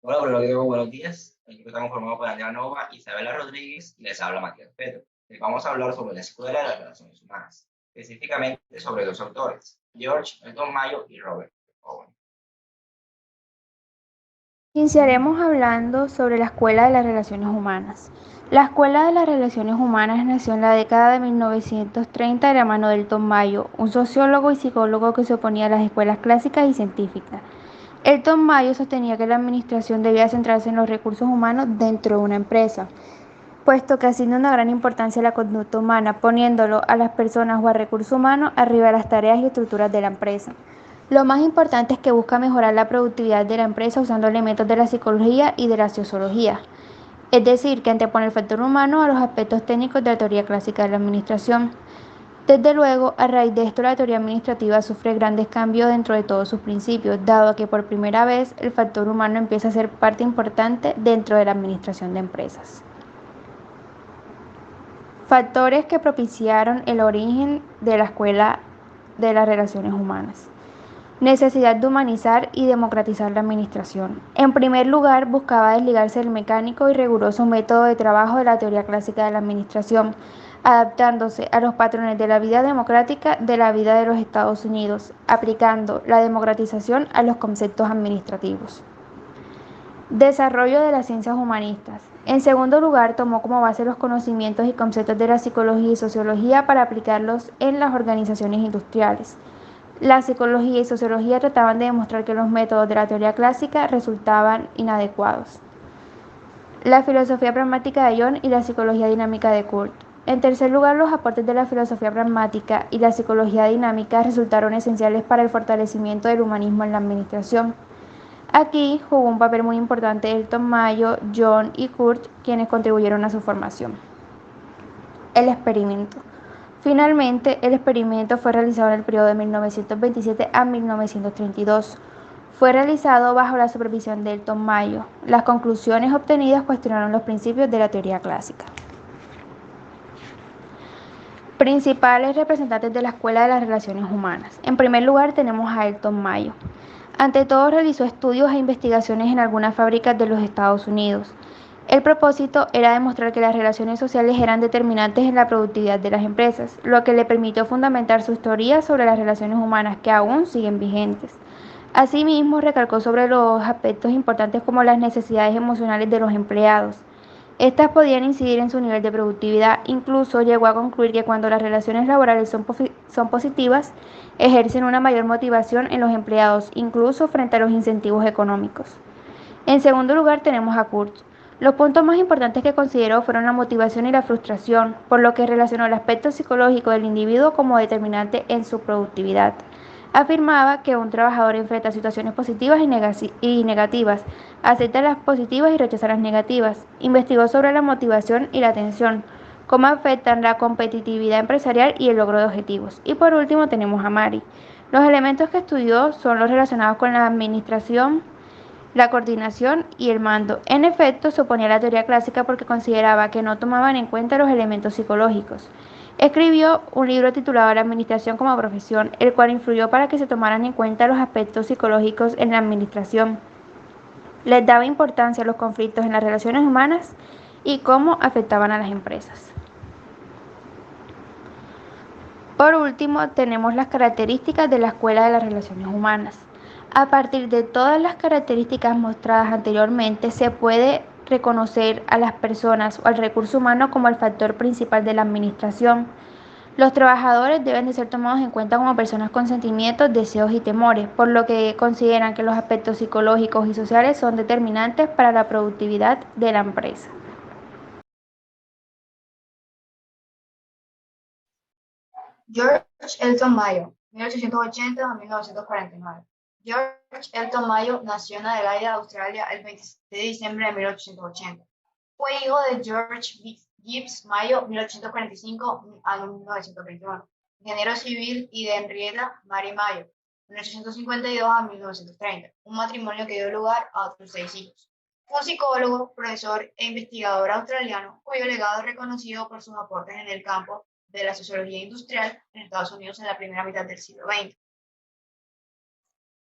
Hola, hola, digo, buenos días. El equipo está conformado por Andrea Nova, Isabela Rodríguez y les habla Matías Pedro. Vamos a hablar sobre la Escuela de las Relaciones Humanas, específicamente sobre dos autores, George Elton Mayo y Robert Owen. Iniciaremos hablando sobre la Escuela de las Relaciones Humanas. La Escuela de las Relaciones Humanas nació en la década de 1930 de la mano de Elton Mayo, un sociólogo y psicólogo que se oponía a las escuelas clásicas y científicas. Elton Mayo sostenía que la administración debía centrarse en los recursos humanos dentro de una empresa, puesto que asigna una gran importancia a la conducta humana, poniéndolo a las personas o al recurso humano arriba de las tareas y estructuras de la empresa. Lo más importante es que busca mejorar la productividad de la empresa usando elementos de la psicología y de la sociología. Es decir, que antepone el factor humano a los aspectos técnicos de la teoría clásica de la administración. Desde luego, a raíz de esto, la teoría administrativa sufre grandes cambios dentro de todos sus principios, dado que por primera vez el factor humano empieza a ser parte importante dentro de la administración de empresas. Factores que propiciaron el origen de la Escuela de las Relaciones Humanas. Necesidad de humanizar y democratizar la administración. En primer lugar, buscaba desligarse del mecánico y riguroso método de trabajo de la teoría clásica de la administración, adaptándose a los patrones de la vida democrática de la vida de los Estados Unidos, aplicando la democratización a los conceptos administrativos. Desarrollo de las ciencias humanistas. En segundo lugar, tomó como base los conocimientos y conceptos de la psicología y sociología para aplicarlos en las organizaciones industriales. La psicología y sociología trataban de demostrar que los métodos de la teoría clásica resultaban inadecuados. La filosofía pragmática de Jung y la psicología dinámica de Kurt. En tercer lugar, los aportes de la filosofía pragmática y la psicología dinámica resultaron esenciales para el fortalecimiento del humanismo en la administración. Aquí jugó un papel muy importante Elton Mayo, John y Kurt, quienes contribuyeron a su formación. El experimento. Finalmente, el experimento fue realizado en el periodo de 1927 a 1932. Fue realizado bajo la supervisión de Elton Mayo. Las conclusiones obtenidas cuestionaron los principios de la teoría clásica. Principales representantes de la Escuela de las Relaciones Humanas. En primer lugar tenemos a Elton Mayo. Ante todo realizó estudios e investigaciones en algunas fábricas de los Estados Unidos. El propósito era demostrar que las relaciones sociales eran determinantes en la productividad de las empresas, lo que le permitió fundamentar sus teorías sobre las relaciones humanas que aún siguen vigentes. Asimismo, recalcó sobre los aspectos importantes como las necesidades emocionales de los empleados. Estas podían incidir en su nivel de productividad. Incluso llegó a concluir que cuando las relaciones laborales son positivas, ejercen una mayor motivación en los empleados, incluso frente a los incentivos económicos. En segundo lugar tenemos a Kurt. Los puntos más importantes que consideró fueron la motivación y la frustración, por lo que relacionó el aspecto psicológico del individuo como determinante en su productividad. Afirmaba que un trabajador enfrenta situaciones positivas y negativas, acepta las positivas y rechaza las negativas. Investigó sobre la motivación y la atención, cómo afectan la competitividad empresarial y el logro de objetivos. Y por último tenemos a Mari. Los elementos que estudió son los relacionados con la administración, la coordinación y el mando. En efecto, se oponía a la teoría clásica porque consideraba que no tomaban en cuenta los elementos psicológicos. Escribió un libro titulado La administración como profesión, el cual influyó para que se tomaran en cuenta los aspectos psicológicos en la administración. Les daba importancia a los conflictos en las relaciones humanas y cómo afectaban a las empresas. Por último, tenemos las características de la Escuela de las Relaciones Humanas. A partir de todas las características mostradas anteriormente, se puede reconocer a las personas o al recurso humano como el factor principal de la administración. Los trabajadores deben de ser tomados en cuenta como personas con sentimientos, deseos y temores, por lo que consideran que los aspectos psicológicos y sociales son determinantes para la productividad de la empresa. George Elton Mayo, 1880 a 1949. George Elton Mayo nació en Adelaida, Australia, el 26 de diciembre de 1880. Fue hijo de George Gibbs Mayo, 1845 a 1921, ingeniero civil, y de Henrietta Mary Mayo, 1852 a 1930, un matrimonio que dio lugar a otros 6 hijos. Fue un psicólogo, profesor e investigador australiano cuyo legado es reconocido por sus aportes en el campo de la sociología industrial en Estados Unidos en la primera mitad del siglo XX.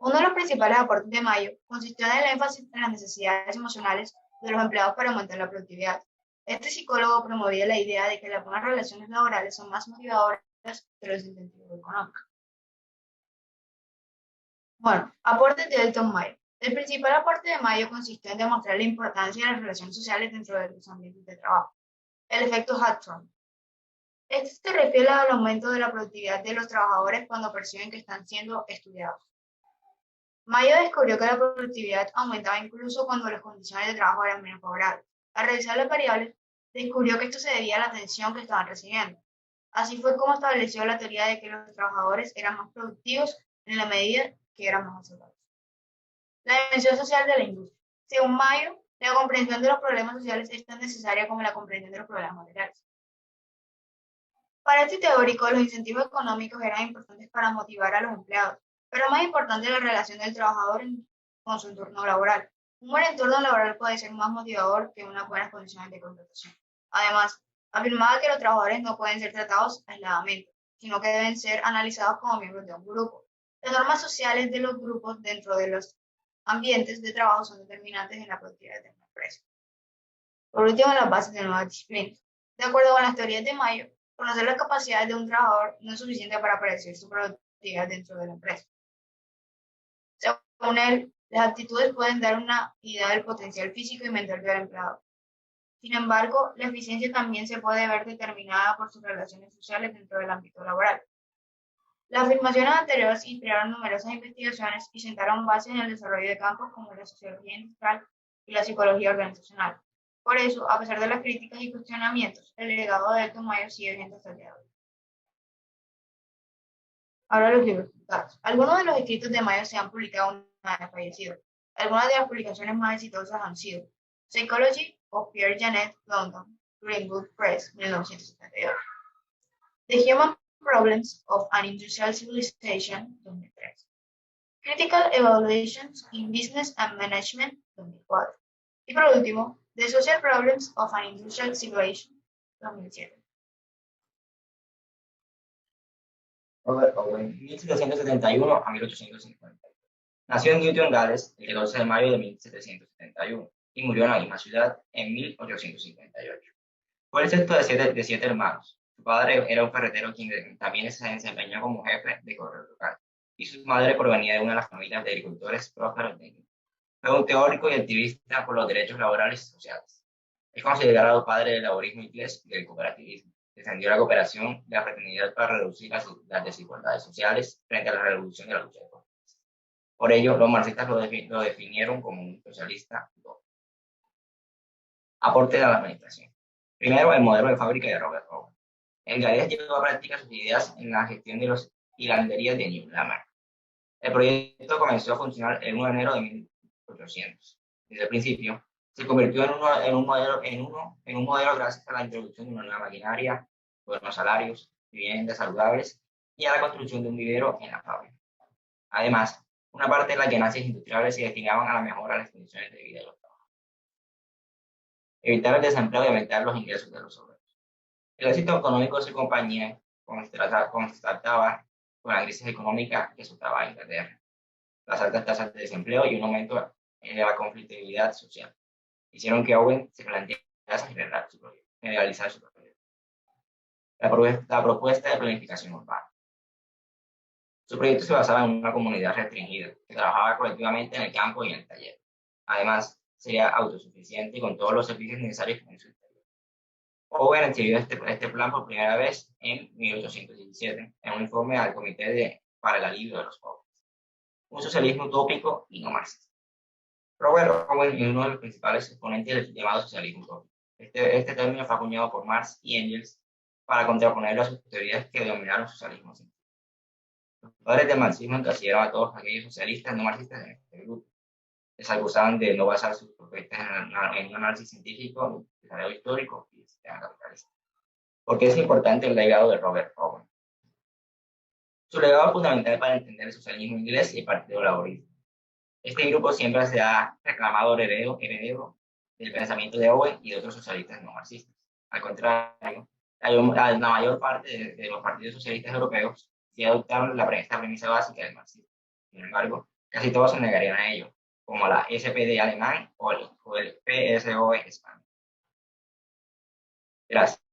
Uno de los principales aportes de Mayo consistió en el énfasis en las necesidades emocionales de los empleados para aumentar la productividad. Este psicólogo promovía la idea de que las buenas relaciones laborales son más motivadoras que los incentivos económicos. Bueno, aportes de Elton Mayo. El principal aporte de Mayo consistió en demostrar la importancia de las relaciones sociales dentro de los ambientes de trabajo. El efecto Hawthorne. Este se refiere al aumento de la productividad de los trabajadores cuando perciben que están siendo estudiados. Mayo descubrió que la productividad aumentaba incluso cuando las condiciones de trabajo eran menos favorables. Al revisar las variables, descubrió que esto se debía a la atención que estaban recibiendo. Así fue como estableció la teoría de que los trabajadores eran más productivos en la medida que eran más observados. La dimensión social de la industria. Según Mayo, la comprensión de los problemas sociales es tan necesaria como la comprensión de los problemas materiales. Para este teórico, los incentivos económicos eran importantes para motivar a los empleados, pero más importante es la relación del trabajador con su entorno laboral. Un buen entorno laboral puede ser más motivador que unas buenas condiciones de contratación. Además, afirmaba que los trabajadores no pueden ser tratados aisladamente, sino que deben ser analizados como miembros de un grupo. Las normas sociales de los grupos dentro de los ambientes de trabajo son determinantes en la productividad de una empresa. Por último, las bases de nuevas disciplinas. De acuerdo con las teorías de Mayo, conocer las capacidades de un trabajador no es suficiente para predecir su productividad dentro de la empresa. Según él, las aptitudes pueden dar una idea del potencial físico y mental del empleado. Sin embargo, la eficiencia también se puede ver determinada por sus relaciones sociales dentro del ámbito laboral. Las afirmaciones anteriores inspiraron numerosas investigaciones y sentaron bases en el desarrollo de campos como la sociología industrial y la psicología organizacional. Por eso, a pesar de las críticas y cuestionamientos, el legado de Elton Mayo sigue vigente hasta el día de hoy. Ahora los libros publicados. Algunos de los escritos de Mayo se han publicado una vez fallecido. Algunas de las publicaciones más exitosas han sido Psychology of Pierre Janet, London, Greenwood Press, 1978. The Human Problems of an Industrial Civilization, 2003. Critical Evaluations in Business and Management, 2004. Y por último, The Social Problems of an Industrial Civilization, 2007. Robert Owen, 1771 a 1850. Nació en Newton, Gales, el 14 de mayo de 1771 y murió en la misma ciudad en 1858. Fue el sexto de siete hermanos. Su padre era un ferretero quien también se desempeñó como jefe de correo local, y su madre provenía de una de las familias de agricultores prósperos de England. Fue un teórico y activista por los derechos laborales y sociales. Es considerado padre del laborismo inglés y del cooperativismo. Defendió la cooperación y la fraternidad para reducir las desigualdades sociales frente a la revolución de la lucha de clases. Por ello, los marxistas lo definieron como un socialista utópico. Aporte de la administración. Primero, el modelo de fábrica de Robert Owen. En Gales llevó a práctica sus ideas en la gestión de las hilanderías de New Lamar. El proyecto comenzó a funcionar el 1 de enero de 1800. Desde el principio, se convirtió en un modelo gracias a la introducción de una nueva maquinaria, buenos salarios, viviendas saludables y a la construcción de un vivero en la fábrica. Además, una parte de las ganancias industriales se destinaban a la mejora de las condiciones de vida de los trabajadores. Evitar el desempleo y aumentar los ingresos de los obreros. El éxito económico de su compañía constataba con la crisis económica que azotaba a Inglaterra, las altas tasas de desempleo y un aumento en la conflictividad social hicieron que Owen se plantease generalizar su proyecto. La propuesta de planificación urbana. Su proyecto se basaba en una comunidad restringida que trabajaba colectivamente en el campo y en el taller. Además, sería autosuficiente con todos los servicios necesarios en su interior. Owen exhibió este plan por primera vez en 1817 en un informe al Comité para el Alivio de los Pobres. Un socialismo utópico y no marxista. Robert Owen es uno de los principales exponentes del llamado socialismo utópico. Este término fue acuñado por Marx y Engels para contraponerlo a sus teorías que denominaron socialismo científico. Los padres del marxismo encasillaron a todos aquellos socialistas no marxistas en este grupo. Les acusaban de no basar sus propuestas en un análisis científico, desarrollo histórico y sistema capitalista. ¿Por qué es importante el legado de Robert Owen? Su legado es fundamental para entender el socialismo inglés y el Partido Laborista. Este grupo siempre se ha reclamado heredero del pensamiento de Owen y de otros socialistas no marxistas. Al contrario, la mayor parte de los partidos socialistas europeos sí adoptaron esta premisa básica del marxismo. Sin embargo, Casi todos se negarían a ello, como la SPD alemán o el PSOE España. Gracias.